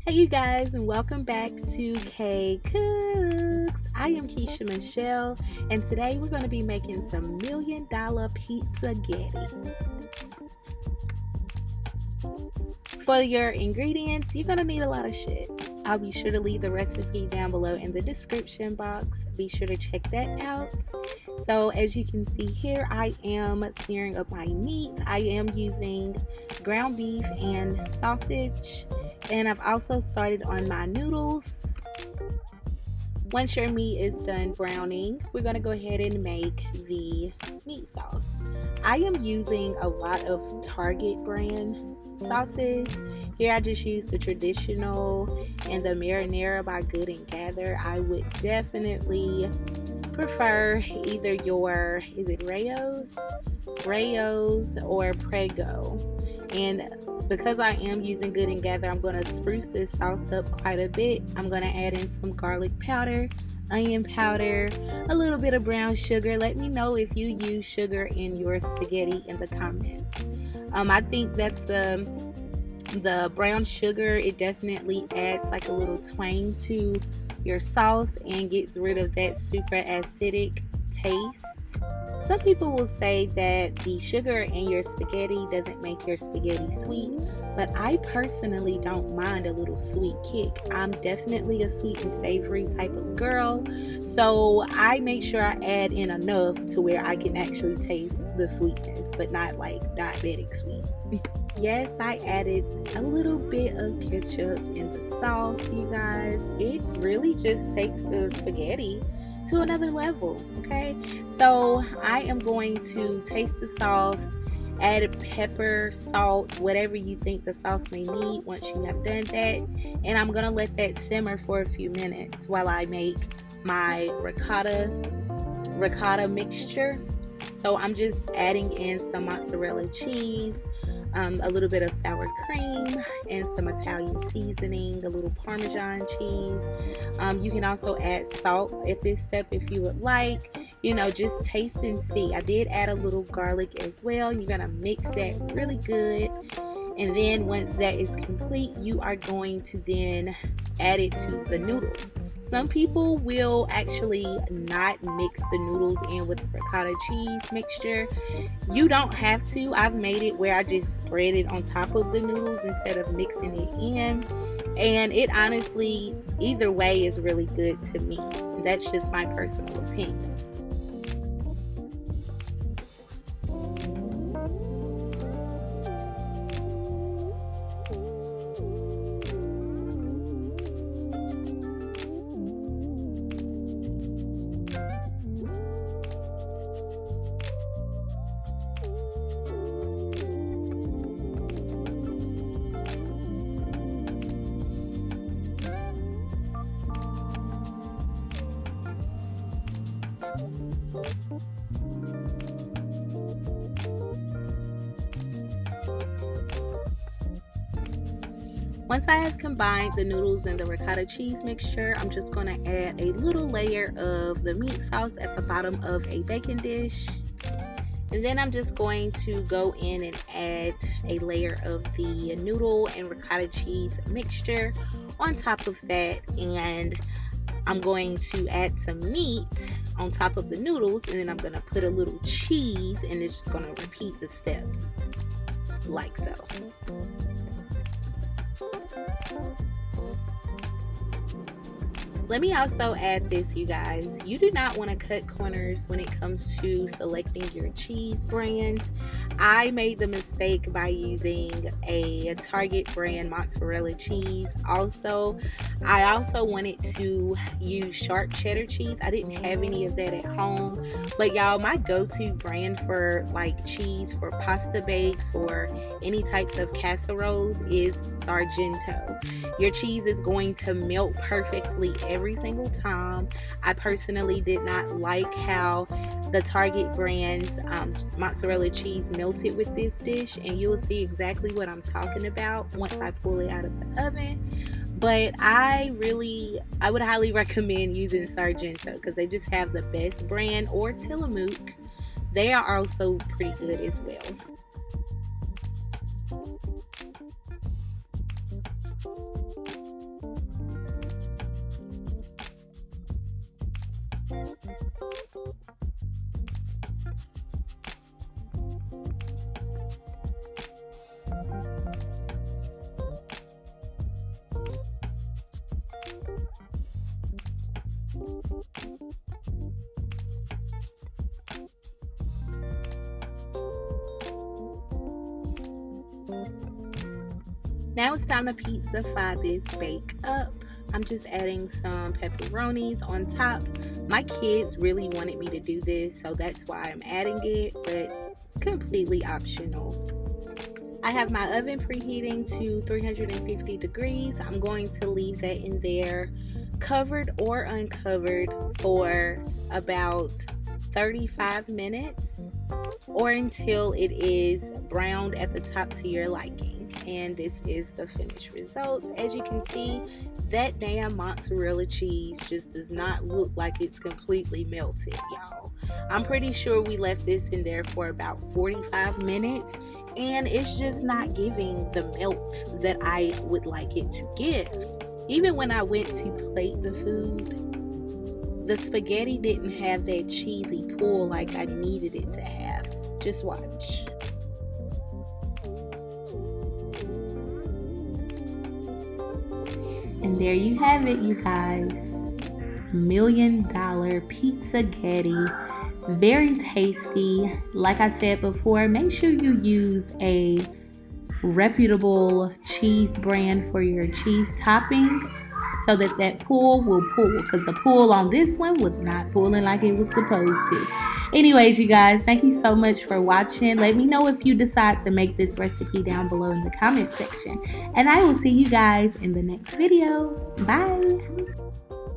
Hey you guys, and welcome back to K Cooks. I am Keisha Michelle, and today we're going to be making some $1,000,000 pizza-getti. For your ingredients, you're going to need a lot of shit. I'll be sure to leave the recipe down below in the description box. Be sure to check that out. So as you can see here, I am searing up my meat. I am using ground beef and sausage. And I've also started on my noodles. Once your meat is done browning, we're going to go ahead and make the meat sauce. I am using a lot of Target brand sauces. Here I just use the traditional and the marinara by Good and Gather. I would definitely prefer either your, is it Rayo's or Prego. And because I am using Good and Gather, I'm going to spruce this sauce up quite a bit. I'm going to add in some garlic powder, onion powder, a little bit of brown sugar. Let me know if you use sugar in your spaghetti in the comments. I think that the brown sugar, it definitely adds like a little twang to your sauce and gets rid of that super acidic taste. Some people will say that the sugar in your spaghetti doesn't make your spaghetti sweet, but I personally don't mind a little sweet kick. I'm definitely a sweet and savory type of girl, so I make sure I add in enough to where I can actually taste the sweetness, but not like diabetic sweet. Yes, I added a little bit of ketchup in the sauce, you guys. It really just takes the spaghetti to another level. Okay, so I am going to taste the sauce, add pepper, salt, whatever you think the sauce may need once you have done that, and I'm gonna let that simmer for a few minutes while I make my ricotta mixture. So I'm just adding in some mozzarella cheese, a little bit of sour cream, and some Italian seasoning, a little Parmesan cheese. You can also add salt at this step if you would like. You know, just taste and see. I did add a little garlic as well. You're gonna mix that really good. And then once that is complete, you are going to then add it to the noodles. Some people will actually not mix the noodles in with the ricotta cheese mixture. You don't have to. I've made it where I just spread it on top of the noodles instead of mixing it in. And it honestly, either way is really good to me. That's just my personal opinion. Once I have combined the noodles and the ricotta cheese mixture, I'm just going to add a little layer of the meat sauce at the bottom of a baking dish. And then I'm just going to go in and add a layer of the noodle and ricotta cheese mixture on top of that. And I'm going to add some meat on top of the noodles, and then I'm going to put a little cheese, and it's just going to repeat the steps like so. Let me also add this, you guys. You do not want to cut corners when it comes to selecting your cheese brand. I made the mistake by using a Target brand mozzarella cheese. I also wanted to use sharp cheddar cheese. I didn't have any of that at home. But y'all, my go-to brand for like cheese for pasta bakes or any types of casseroles is Sargento. Your cheese is going to melt perfectly every single time. I personally did not like how the Target brand's mozzarella cheese melted with this dish, and you'll see exactly what I'm talking about once I pull it out of the oven. But I would highly recommend using Sargento because they just have the best brand, or Tillamook. They are also pretty good as well. Now it's time to pizzafy this bake up. I'm just adding some pepperonis on top. My kids really wanted me to do this, so that's why I'm adding it, but completely optional. I have my oven preheating to 350 degrees. I'm going to leave that in there covered or uncovered for about 35 minutes or until it is browned at the top to your liking. And this is the finished result. As you can see, that damn mozzarella cheese just does not look like it's completely melted, y'all. I'm pretty sure we left this in there for about 45 minutes and it's just not giving the melt that I would like it to give. Even when I went to plate the food, the spaghetti didn't have that cheesy pull like I needed it to have. Just watch. And there you have it, you guys. $1 million pizzagetti. Very tasty. Like I said before, make sure you use a reputable cheese brand for your cheese topping so that that pull will pull, because the pull on this one was not pulling like it was supposed to. Anyways, you guys, thank you so much for watching. Let me know if you decide to make this recipe down below in the comment section, and I will see you guys in the next video. Bye.